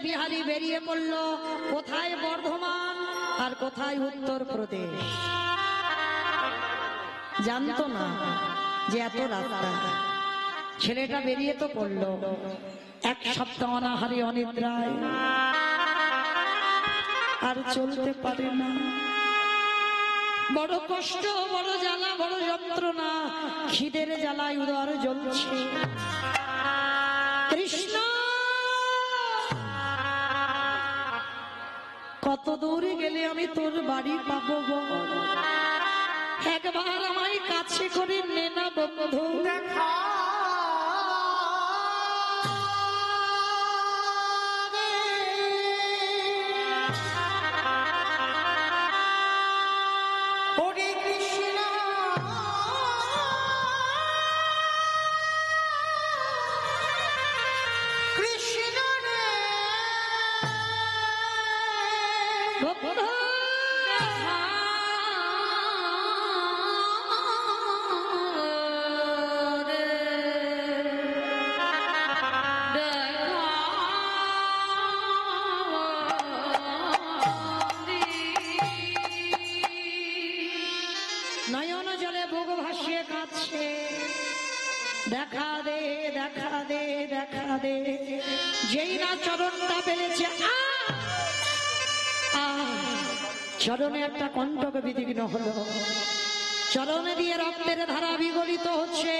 বিহারী বেরিয়ে পড়ল কোথায় বর্ধমান আর কোথায় উত্তরপ্রদেশ। জানতো না যে এত রাস্তা। ছেলেটা বেরিয়ে তো পড়লো, এক সপ্তাহ অনাহারে অনিদ্রায়, আর চলতে পারে না। বড় কষ্ট, বড় জ্বালা, বড় যন্ত্রণা, খিদের জ্বালায় উদর জ্বলছে। কৃষ্ণ কত দূরে গেলে আমি তোর বাড়ি পাবো বল? একবার আমায় কাছে করে নে না বন্ধু। নয়ন জলে বুক ভাসিয়ে কাঁদছে, দেখা দে দেখা দে দেখা দে। যেই না চরণটা পেলেছে, চরণে একটা কণ্টক বিদীর্ণ হলো, চরণে দিয়ে রক্তের ধারা বিগলিত হচ্ছে।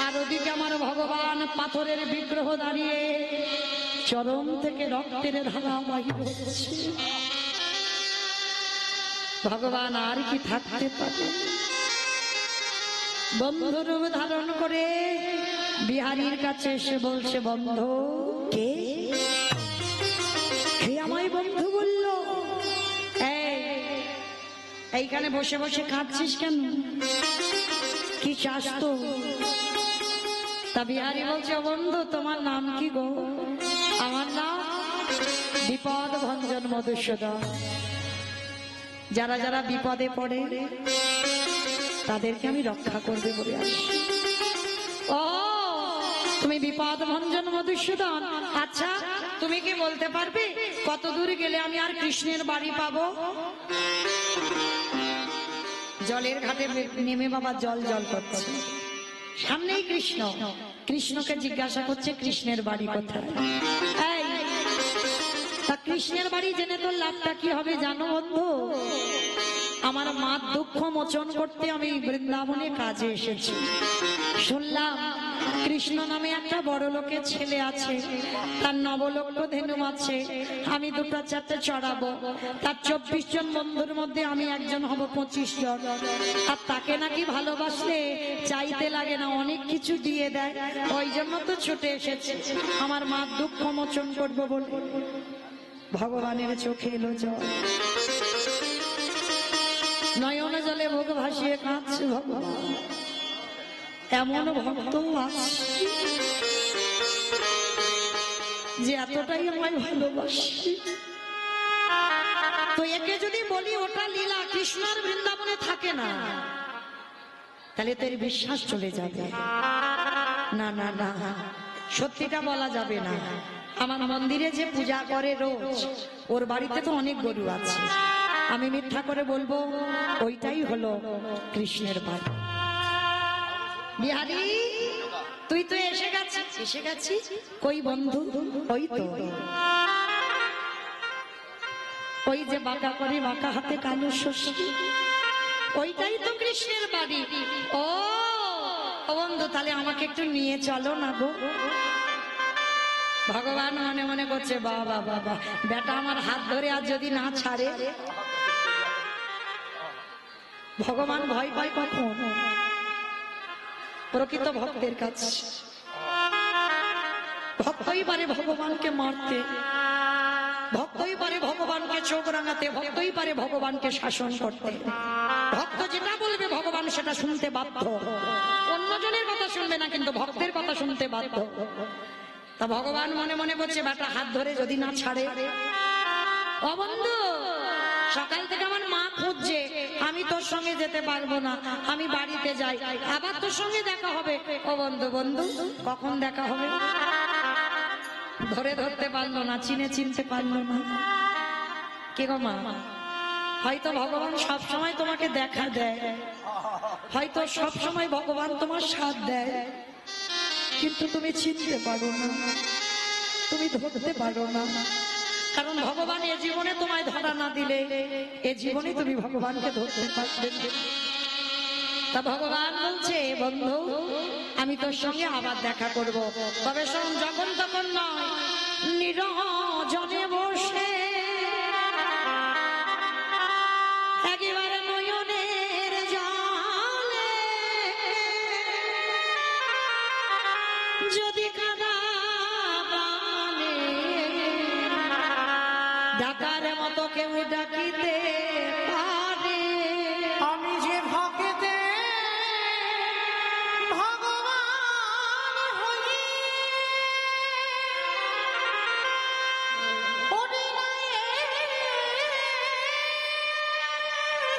আর ওদিকে আমার ভগবান পাথরের বিগ্রহ দাঁড়িয়ে, চরণ থেকে রক্তের ধারা বাহির হচ্ছে। ভগবান আর কি থাকতে পারে? বন্ধুরূপ ধারণ করে বিহারীর কাছে এসে বলছে, বন্ধু কে? আমায় বন্ধু বলল। এইখানে বসে বসে কাঁদছিস কেন? কি চাস তো? তা বিহারী বলছে, বন্ধু তোমার নাম কি গো? আমার নাম বিপদ ভঞ্জন মধুসূদন। যারা যারা বিপদে পড়ে তাদেরকে আমি রক্ষা করবে বলে আসি। ও তুমি বিপদ ভঞ্জন মধুসূদন? আচ্ছা তুমি কি বলতে পারবে কত দূর গেলে আমি আর কৃষ্ণের বাড়ি পাবো? জলের ঘাটে নেমে বাবা জল জল করছে, সামনেই কৃষ্ণ। কৃষ্ণকে জিজ্ঞাসা করছে কৃষ্ণের বাড়ি কোথায়? এই তা কৃষ্ণের বাড়ি জেনে তোর লাভটা কি হবে জানো বন্ধু? আমার মার দুঃখ মোচন করতে আমি বৃন্দাবনে কাজে এসেছি। শুনলাম কৃষ্ণ নামে একটা বড় লোকের ছেলে আছে, তার নবলক্ষ ধেনু আছে। আমি দুটো চারটে চড়াবো, তার 24 জন বন্ধুর মধ্যে আমি একজন হব 25 জন। আর তাকে নাকি ভালোবাসলে চাইতে লাগে না, অনেক কিছু দিয়ে দেয়। ওই জন্য তো ছুটে এসেছে, আমার মার দুঃখ মোচন করবো বলে। ভগবানের চোখে এলো জল, নয়ন জলে বুক ভাসিয়ে কাঁদছে। ভগবান এমন ভক্ত আছে যে এতটাই আমায় ভালোবাসে। তো একে যদি বলি ওটা লীলা, কৃষ্ণর বৃন্দাবনে থাকে না, তাহলে তো এর বিশ্বাস চলে যাবে। না না না, সত্যিটা বলা যাবে না। আমার মন্দিরে যে পূজা করে রোজ, ওর বাড়িতে তো অনেক গরু আছে। আমি মিথ্যা করে বলবো ওইটাই হলো কৃষ্ণের বাড়ি। বিহারী তুই তো এসে গেছিস। এসে গেছিস কই বন্ধু? ওই তো, ওই যে বাঁকা করে বাঁকা হাতে কালো শশী, ওইটাই তো কৃষ্ণের বাড়ি। ও বন্ধু তাহলে আমাকে একটু নিয়ে চলো না গো। ভগবান মনে মনে করছে, বাবা বাবা বেটা আমার হাত ধরে আর যদি না ছাড়ে। ভগবান ভয় পায় কখন? প্রকৃত ভক্তের কাছে। ভক্তই পারে ভগবানকে মারতে, ভক্তই পারে ভগবানকে চোখ রাঙাতে, ভক্তই পারে ভগবানকে শাসন করতে। ভক্ত যেটা বলবে ভগবান সেটা শুনতে বাধ্য। অন্যজনের কথা শুনবে না, কিন্তু ভক্তের কথা শুনতে বাধ্য। তা ভগবান মনে মনে বলছে, বেটা হাত ধরে যদি না ছাড়ে। ও বন্ধু সকাল থেকে আমার মা খুঁজছে, আমি তোর সঙ্গে যেতে পারবো না, আমি বাড়িতে যাই, আবার তোর সঙ্গে দেখা হবে। ও বন্ধু, বন্ধু কখন দেখা হবে? ধরে ধরতে পারলো না, চিনতে পারলো না। কে গো মা? হয়তো ভগবান সব সময় তোমাকে দেখা দেয়, হয়তো সব সময় ভগবান তোমার সাথ দেয়, কিন্তু তুমি চিনতে পারো না, তুমি ধরতে পারো না। কারণ ভগবান এ জীবনে তোমায় ধরা না দিলে এ জীবনে তুমি ভগবানকে ধরতে পারবে না। তা ভগবান বলছে, বন্ধু আমি তোর সঙ্গে আবার দেখা করব, তবে শোন, যখন তখন নয়, নিরজনে বসে একেবারে নয়নের জলে যদি কাদা বানে ডাকার মতো কেউ ডাকিতে পারে। আমি যে ভক্তে ভগবান হই, ওরে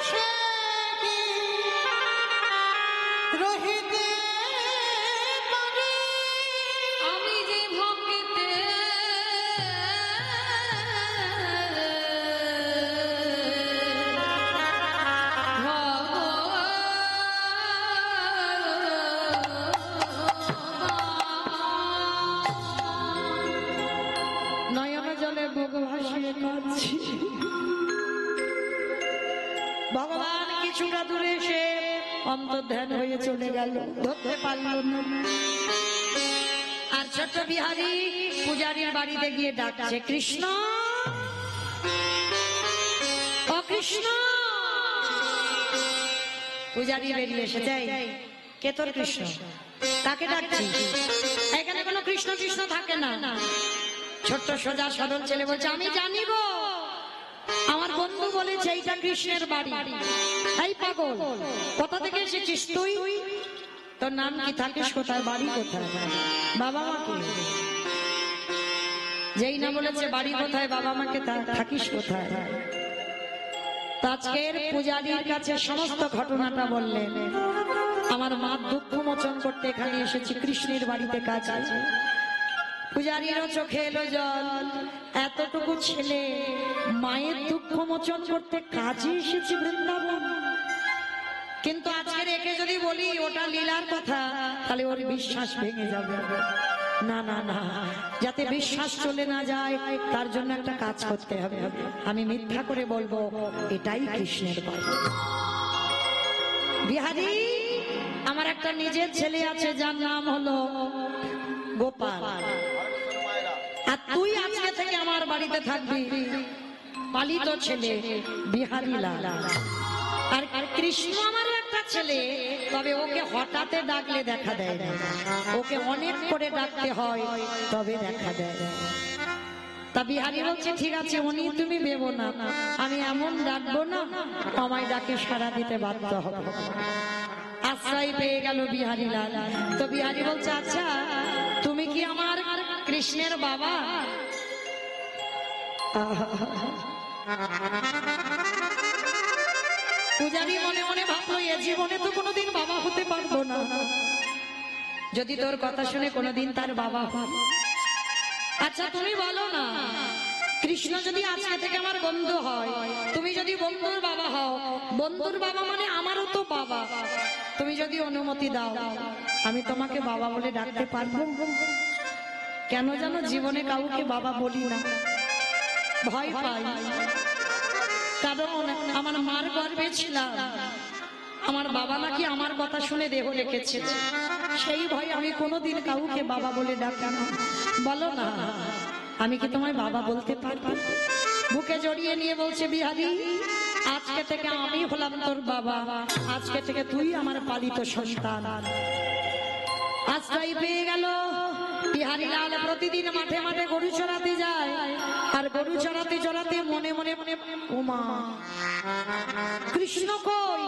সে কি রহিতে পারে। আমি যে ভক্তে নয়ন জলে বুক ভাসিয়ে কাঁদছি। ভগবান কিছুটা দূরে এসে অন্তর্ধান হয়ে চলে গেল, ধরতে পারল না। আর ছোট্ট বিহারী পূজারীর বাড়িতে গিয়ে ডাকছে, কৃষ্ণ ও কৃষ্ণ। পূজারী বেরিয়ে এসেছে, কে তোর কৃষ্ণ? তাকে ডাকছি। এখানে কোনো কৃষ্ণ কৃষ্ণ থাকে না। ছোট্ট সোজা সরল ছেলে বলছে, আমি জানি গো, আমার বন্ধু বলেছে এইটা কৃষ্ণের বাড়ি। এই পাগল, কোথা থেকে এসেছিস তুই? তোর নাম কি, থাকিস কোথায়, বাড়ি কোথায়, বাবা মাকে? যেই না বলেছে বাড়ি কোথায়, বাবা মাকে, থাকিস কোথায়? আজকের পূজারীর কাছে সমস্ত ঘটনাটা বললেন। আমার মা দুঃখ মোচন করতে এখানে এসেছি, কৃষ্ণের বাড়িতে কাজ আছে। পূজারীরও চোখে এলো জল, এতটুকু ছেলে মায়ের দুঃখ মোচন করতে কাজে এসেছি বৃন্দাবন। কিন্তু আজকের একে যদি বলি ওটা লীলার কথা, তাহলে ওর বিশ্বাস ভেঙে যাবে। না না না, যাতে বিশ্বাস চলে না যায় তার জন্য একটা কাজ করতে হবে। আমি মিথ্যা করে বলবো এটাই কৃষ্ণের বাড়ি। বিহারী, আমার একটা নিজের ছেলে আছে যার নাম হলো গোপাল, আর তুই আজকে থেকে আমার বাড়িতে থাকবি। পালিত ছেলে বিহারী লাল। আর কৃষ্ণ আমার একটা ছেলে, তবে ওকে হঠাৎ ডাকলে দেখা দেয় না, ওকে অনেক করে ডাকতে হয় তবে দেখা দেয়। তা বিহারী বলছে, ঠিক আছে উনি তুমি ভেবো না, আমি এমন ডাকবো না আমায় ডাকে সাড়া দিতে বাধ্য হবে। আশ্রয় পেয়ে গেল বিহারী লাল। তো বিহারী বলছে, আচ্ছা তুমি কি আমার কৃষ্ণের বাবা? পূজারী মনে মনে ভাবলো, এ জীবনে তো কোনোদিন বাবা হতে পারবো না, যদি তোর কথা শুনে কোনোদিন তার বাবা হয়। আচ্ছা তুমি বলো না, কৃষ্ণ যদি আজকে থেকে আমার বন্ধু হয়, তুমি যদি বন্ধুর বাবা হও, বন্ধুর বাবা মানে আমারও তো বাবা, তুমি যদি অনুমতি দাও আমি তোমাকে বাবা বলে ডাকতে পারবো? কেন জানো জীবনে কাউকে বাবা বলি না, ভয় পাই। কারণ আমার মার গর্ভে ছিলাম, আমার বাবা নাকি আমার কথা শুনে দেহ রেখেছে, সেই ভয় আমি কোনোদিন কাউকে বাবা বলে ডাকি না। বলো না, আমি কি তোমায় বাবা বলতে পারবো? বুকে জড়িয়ে নিয়ে বলছে বিহারী, আজকে থেকে আমি হলাম তোর বাবা, আজকে থেকে তুই আমার পালিত সন্তান। আশ্রয় পেয়ে গেল বিহারী লাল। প্রতিদিন মাঠে মাঠে গরু চড়াতে যায়, আর গরু চড়াতে চড়াতে মনে মনে মনে, ওমা কৃষ্ণ কই,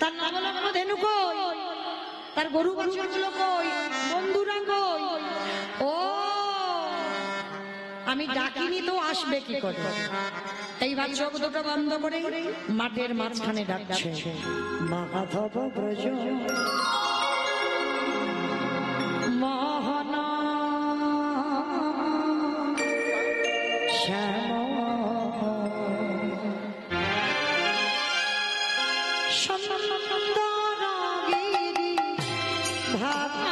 তার নবলগ্ন ধেনু কই, তার গরু বাছুরগুলো কই, বন্ধুরা কই? ও আমি ডাকিনি তো আসবে কি করে? এইবার চোখ দুটো বন্ধ করে মাঠের মাঝখানে ডাকছে, মাধব ব্রজ মোহন সুন্দরগিরি ধারি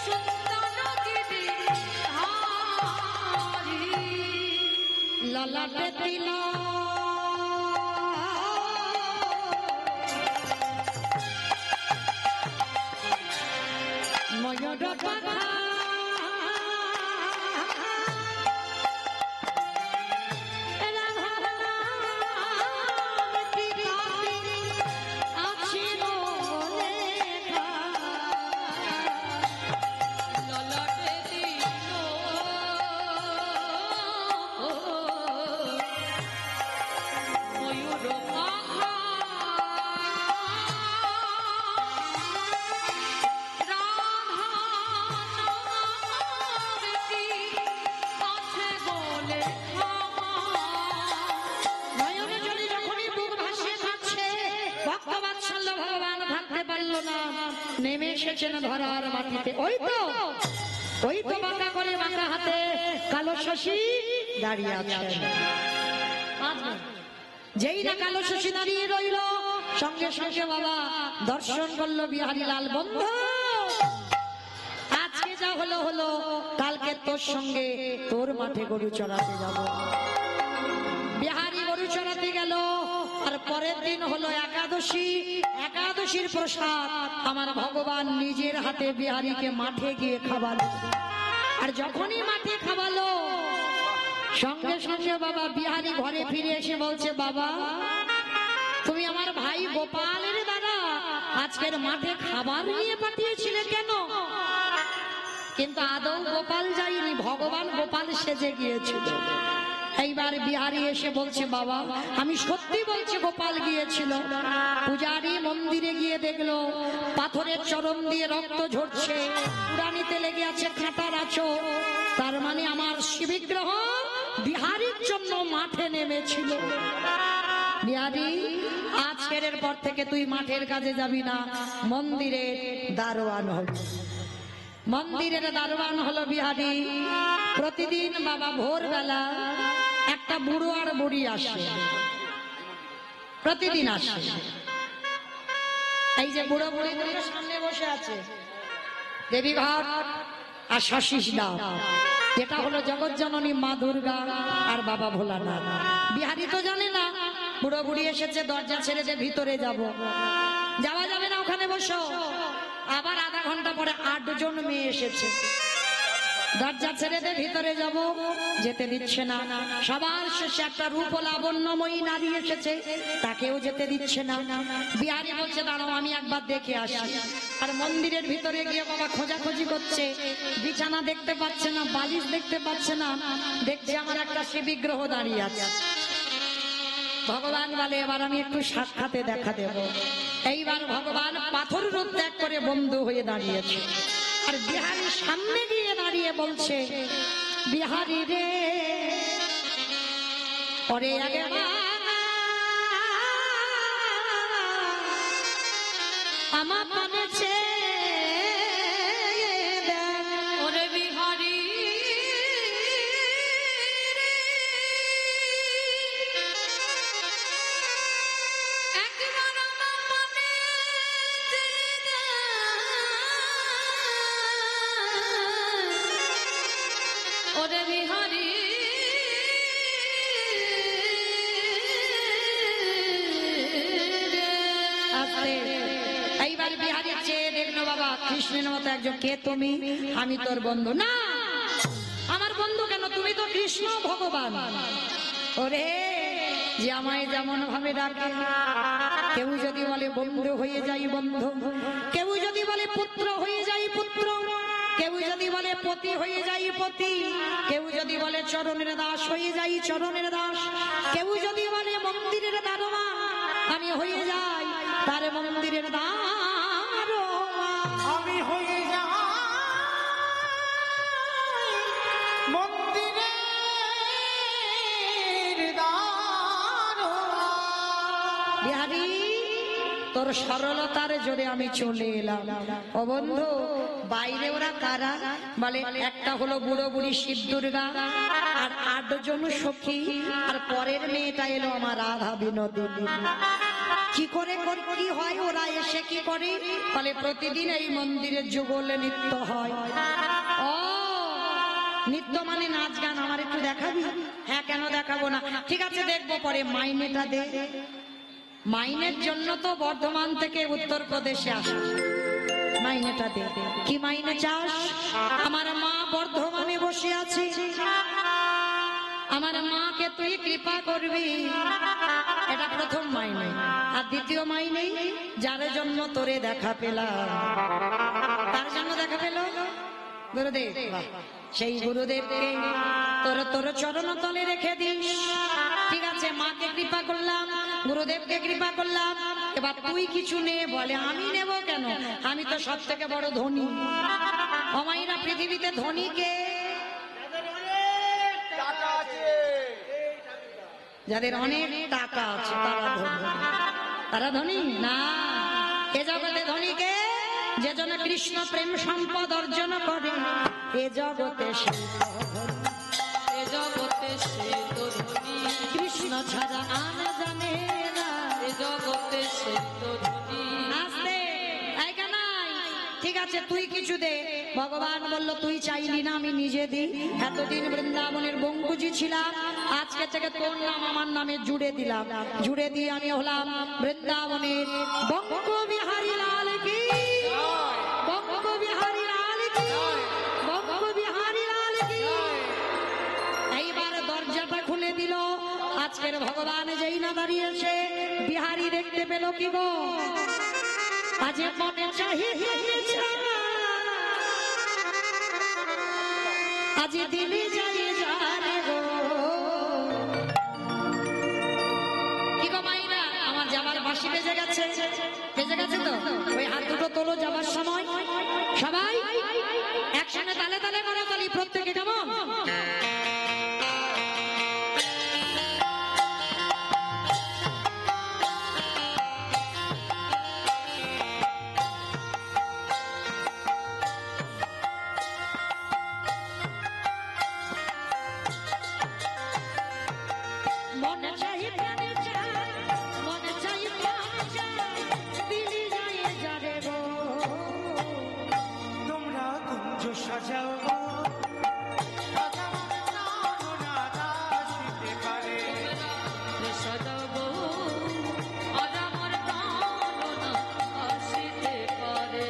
সুন্দরগিরি ধারি ললাটে তিলক ময়ূর পাখা নেমে এসেছেন ধরার মাটিতে। ওই তো বাঁকা করে বাঁকা হাতে কালো শশী দাঁড়িয়ে আছে। যেই না কালো শশী দাঁড়িয়ে রইল, সঙ্গে সঙ্গে বাবা দর্শন করলো বিহারী লাল। বন্ধু, আজকে যা হলো হলো, কালকে তোর সঙ্গে তোর মাঠে গরু চড়াতে যাব। বিহারী গরু চড়াতে গেল, আর পরের দিন হলো একাদশী। একাদশীর প্রসাদ আমার ভগবান নিজের হাতে বিহারীকে মাঠে গিয়ে খাওয়ালো। আর যখনই মাঠে খাওয়ালো, সঙ্গে সঙ্গে বাবা বিহারী ঘরে ফিরে এসে বলছে, বাবা তুমি আমার ভাই গোপালের দ্বারা আজকের মাঠে খাবার নিয়ে পাঠিয়েছিলে কেন? কিন্তু আদৌ গোপাল যায়নি, ভগবান গোপাল সেজে গিয়েছিল। এইবার বিহারী এসে বলছে, বাবা আমি সত্যি বলছি গোপাল গিয়েছিল। পূজারী মন্দিরে গিয়ে দেখলো পাথরের চরণ দিয়ে রক্ত ঝরছে, পুরানিতে লেগে আছে কাঁটার আঁচড়। তার মানে আমার শিববিগ্রহ বিহারীর জন্য মাঠে নেমেছিল। বিহারী, আজকের পর থেকে তুই মাঠের কাজে যাবি না, মন্দিরের দারোয়ান হবি। মন্দিরের দারোয়ান হলো বিহারী। প্রতিদিন বাবা ভোরবেলা একটা বুড়ো আর বুড়ি আসে, প্রতিদিন আসে। এই যে বুড়ো বুড়ি সামনে বসে আছে, দেবী ঘাট আর শশীষ দাও, যেটা হলো জগৎ জননী মা দুর্গা আর বাবা ভোলানাথ। বিহারী তো জানে না বুড়ো বুড়ি এসেছে, দরজা ছেড়ে যে ভিতরে যাব, যাওয়া যাবে না, ওখানে বসো। আবার আধা ঘন্টা পরে 8 জন মেয়ে এসেছে, দরজা ছেড়ে দে ভিতরে যাব, যেতে দিচ্ছে না। সবার শেষে একটা রূপ লাবণ্যময়ী নারী এসেছে, তাকেও যেতে দিচ্ছে না। বিহারী বলছে, দাঁড়াও আমি একবার দেখে আসি। আর মন্দিরের ভিতরে গিয়ে বাবা খোঁজাখুঁজি করছে, বিছানা দেখতে পাচ্ছে না, বালিশ দেখতে পাচ্ছে না, দেখছে আমার একটা শিববিগ্রহ দাঁড়িয়ে আছে। ভগবান বলে, এবার আমি একটু সাক্ষাতে দেখা দেব। এইবার ভগবান পাথর রূপ ত্যাগ করে বন্ধু হয়ে দাঁড়িয়েছে। আর বিহারী সামনে গিয়ে দাঁড়িয়ে বলছে, বিহারী রে, ওরে আগে আমার মনেছে ওরে বিহারী, ওরে বিহারী এইবার বিহারী চেয়ে দেখলো বাবা কৃষ্ণের মতো একজন, কে তুমি? আমি তোর বন্ধু। না, আমার বন্ধু কেন, তুমি তো কৃষ্ণ ভগবান। ওরে, যে আমায় যেমন ভাবে ডাকে, কেউ যদি বলে বন্ধু হয়ে যাই বন্ধু, কেউ যদি বলে পুত্র হয়ে যাই পুত্র, কেউ যদি বলে পতি হয়ে যাই পতি, কেউ যদি বলে চরণের দাস হয়ে যাই চরণের দাস, কেউ যদি বলে মন্দিরের দারোয়ান আমি হয়ে যাই তার মন্দিরের দারোয়ান। আমি হয়ে যাই মন্দিরের দারোয়ান। বিহারী তোর সরলতার জোরে আমি চলে এলাম। ও বন্ধু, বাইরে ওরা কারা বলে? একটা হলো বুড়ো বুড়ি শিব দুর্গা আর 8 জন সখী, আর পরের মেয়েটা এলো আমার রাধা বিনোদিনী। কি করে কি হয়? ওরা এসে কি করে বলে প্রতিদিন এই মন্দিরে যুগল নৃত্য হয়। ও নৃত্য মানে নাচ গান, আমার একটু দেখাবি? হ্যাঁ, কেন দেখাবো না, ঠিক আছে দেখবো, পরে মাইনেটা দে। মাইনের জন্য তো বর্ধমান থেকে উত্তরপ্রদেশে আসা, মাইনেটা দে। কি মাইনে চাস? আমার মা বর্ধমানে বসে আছে, আমার মাকে তুই কৃপা করবি, এটা প্রথম মাইনে। আর দ্বিতীয় মাইনে, যার জন্য তোরে দেখা পেলাম, তার জন্য দেখা পেল গুরুদেব, সেই গুরুদেবকে তোর তোর চরণ তলে রেখে দিস। ঠিক আছে, মাকে কৃপা করলাম, গুরুদেবকে কৃপা করলাম, এবার তুই কিছু নে। বলে আমি নেব কেন, আমি তো সব থেকে বড় ধনী। অমাইরা পৃথিবীতে ধনী কে? যাদের অনেক টাকা আছে তারা ধনী। তারা ধনী না, এ জগতে ধনী কে? যে জন কৃষ্ণ প্রেম সম্পদ অর্জন করে, এ জগতে সে ধনী। এ জগতে সে তো ধনী, কৃষ্ণ ছাড়া আর জানে না। এ জগতে সে তো ধনী। আস্তে, এই কানাই, ঠিক আছে তুই কিছু দে। ভগবান বলল তুই চাইলি না, আমি নিজে দিই। এতদিন বৃন্দাবনের বঙ্কুজি ছিলাম, আজকে থেকে তোর নাম আমার নামে জুড়ে দিলাম। জুড়ে দিয়ে আমি হলাম বৃন্দাবনের বঙ্ক বিহারী লাল কি, বঙ্ক বিহারী লাল কি, বঙ্ক বিহারী লাল কি। এইবার দরজাটা খুলে দিল। আজকের ভগবান যেই না দাঁড়িয়েছে, বিহারী দেখতে পেল কি গো, আজ মনে চাহিয়ে আজ দিলে যাই জানে গো। কি গো মাইরা, আমার যাবার বাঁশি বেজে গেছে, বেজে গেছে তো? ওই হাত দুটো তোলো যাবার সময়, সবাই একসঙ্গে তালে তালে করো তালি, প্রত্যেকে কেমন? মনে চাই প্রাণে চাই, মনে চাই প্রাণে চাই, দিলি যায় যারে গো। তোমরা কুঞ্জ সাজাও গো, আসিতে পারে। সাজাবো আজ আমার প্রাণ না আসিতে পারে।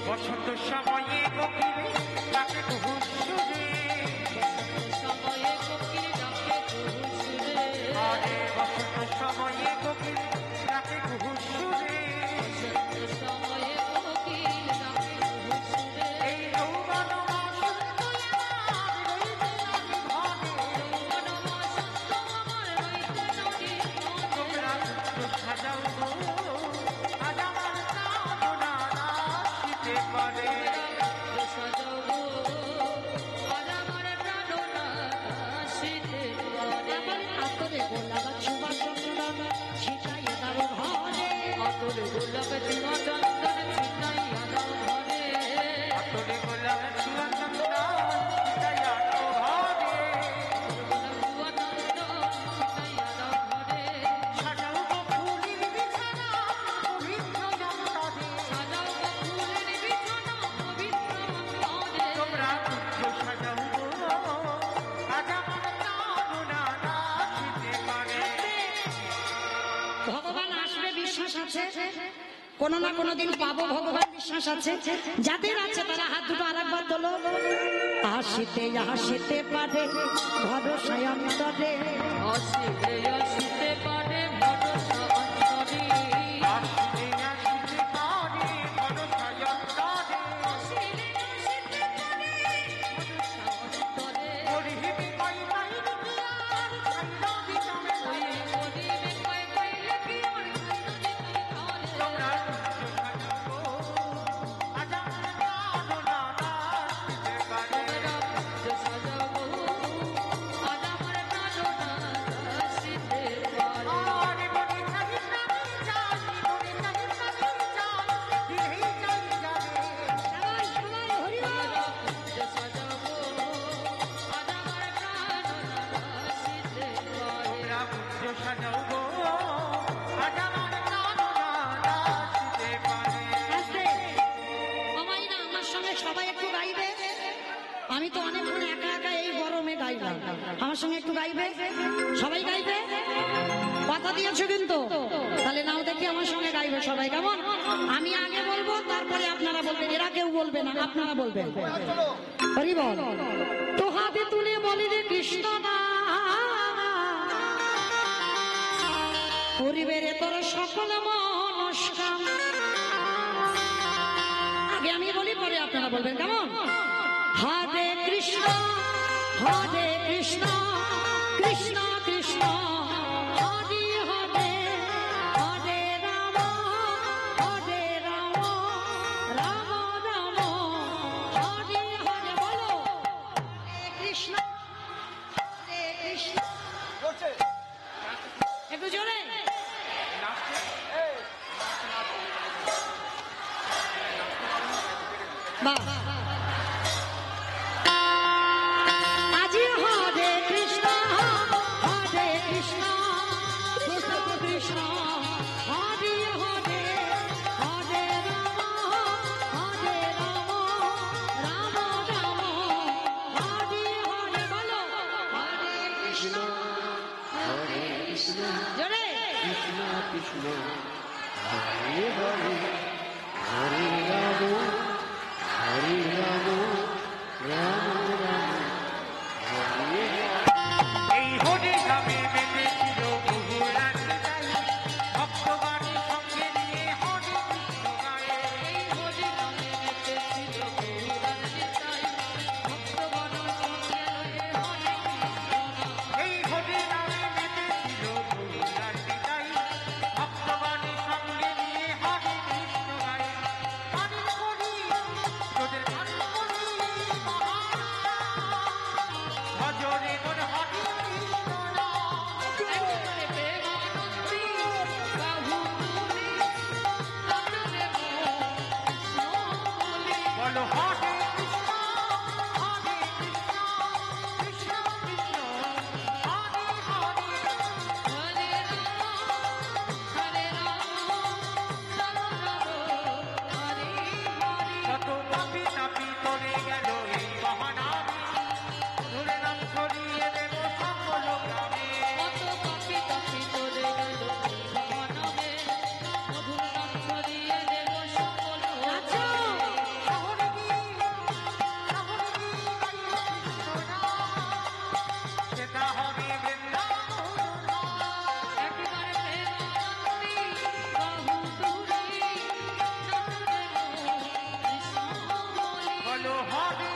বসন্ত সময়ে কোকিলে ডাকে কুহুসুরে, সময়ে কোকিল ডাকে কুহুসুরে, আরে বসন্ত সময়ে কোকিলে ডাকে কুহুসুরে। সময়ে কোকিল ডাকে কুহুসুরে। এই যৌবন বসন্ত আমার রইতে নাহি ঘরে। বনবাসন্ত আমার রইতে নাহি ঘরে। তোমরা কুঞ্জ সাজাও গো, আজ আমার প্রাণ না আসিতে পারে। সাজাবো আজ আমার প্রাণ না আসিতে পারে। আতরে গোলাপ ছুবা চন্দন ছিটাইয়া দাও ঘরে, আতর গোলাপ চুয়া চন্দন ছিটাইয়া দাও ঘরে। আতরে গোলাপ ছুয়া চন্দন ছিটাইয়া দাও ঘরে। গোলাপ চুয়া চন্দন ছিটাইয়া দাও ঘরে। সাজাও গো ফুলের বিছানা পবিত্র অন্তরে। সাজাও গো ফুলের বিছানা পবিত্র অন্তরে। তোমরা কুঞ্জ সাজাও গো, আজ আমার প্রাণ না আসিতে পারে। ভগবান আসবে বিশ্বাস আছে, কোনো না কোনো দিন পাবো ভগবান বিশ্বাস আছে। যাদের আছে তারা হাত দুটো আরেকবার তোলো। আসিতে আসিতে পারে ভরসা অন্তরে, আসিতে আসিতে পারে ভরসা অন্তরে। আসিতে আসিতে পারে ভরসা অন্তরে। আসিতে আসিতে পারে সবাই একটু গাইবে। আমি তো অনেকক্ষণ একা একা এই গরমে গাইলাম, আমার সঙ্গে একটু গাইবে, সবাই গাইবে, কথা দিয়েছো কিন্তু। তাহলে নাও দেখি আমার সঙ্গে গাইবে সবাই, কেমন? আমি আগে বলবো, তারপরে আপনারা বলবেন। এরা কেউ বলবে না, আপনারা বলবেন। হরি বল। তো হাতে তুলে বলি রে কৃষ্ণ না, পরিবেরে তোর সকল মনস্কাম। আগে আমি বলি, পরে আপনারা বলবেন, কেমন? হরে কৃষ্ণ হরে কৃষ্ণ কৃষ্ণ কৃষ্ণ হরে হরে, হরে রাম হরে রাম রাম রাম হরে হরে। বলো হরে কৃষ্ণ হরে কৃষ্ণ। একটু জোরে। বাহ। আজি হরে কৃষ্ণ হরে কৃষ্ণ কৃষ্ণ কৃষ্ণ হরে হরে, হরে রাম হরে রাম রাম রাম হরে হরে। বলো হরে কৃষ্ণ হরে কৃষ্ণ, জোরে। কৃষ্ণ কৃষ্ণ হরে হরে, হরে রাম হরে রাম রাম রাম হরে হরে। এই হরি নামে বেঁধেছিল বহু রাজধানী, ভক্তবাণী সঙ্গে নিয়ে হরি কৃষ্ণ গায়ে। এই হরি নামে মেতেছিল বহুরার নিতাই, ভক্তগণ সঙ্গে লয়ে হরে কৃষ্ণ নাম। এই হরি নামে বেঁধেছিল বহু রাজধানী, ভক্তবাণী সঙ্গে নিয়ে হরি কৃষ্ণ গায়ে। গান করি তোদের গান করি ভজরে মন হরি কৃষ্ণ নাম। একবারে প্রেমানন্দী বাহু তুলি, নাচরে কৃষ্ণ বলি। বলো হরে কৃষ্ণ হরে কৃষ্ণ কৃষ্ণ কৃষ্ণ হরে হরে। হরে রাম হরে রাম রাম রাম হরে হরে। কত পাপি তাপি করে গেল এই মহানামে, ধরে নাম ছড়িয়ে দেব সকল গ্রামে। কত পাপি তাপি তোরে গেল ভবনবে, মধুর নাম ছড়িয়ে দেব সকল নাচো। শহরে গিয়ে গাইব কৃষ্ণ নাম, সেটা হবে বৃন্দাবন ধাম। একবারে প্রেমানন্দী বাহু তুলি, নাচরে কৃষ্ণ বলি। বলো হরে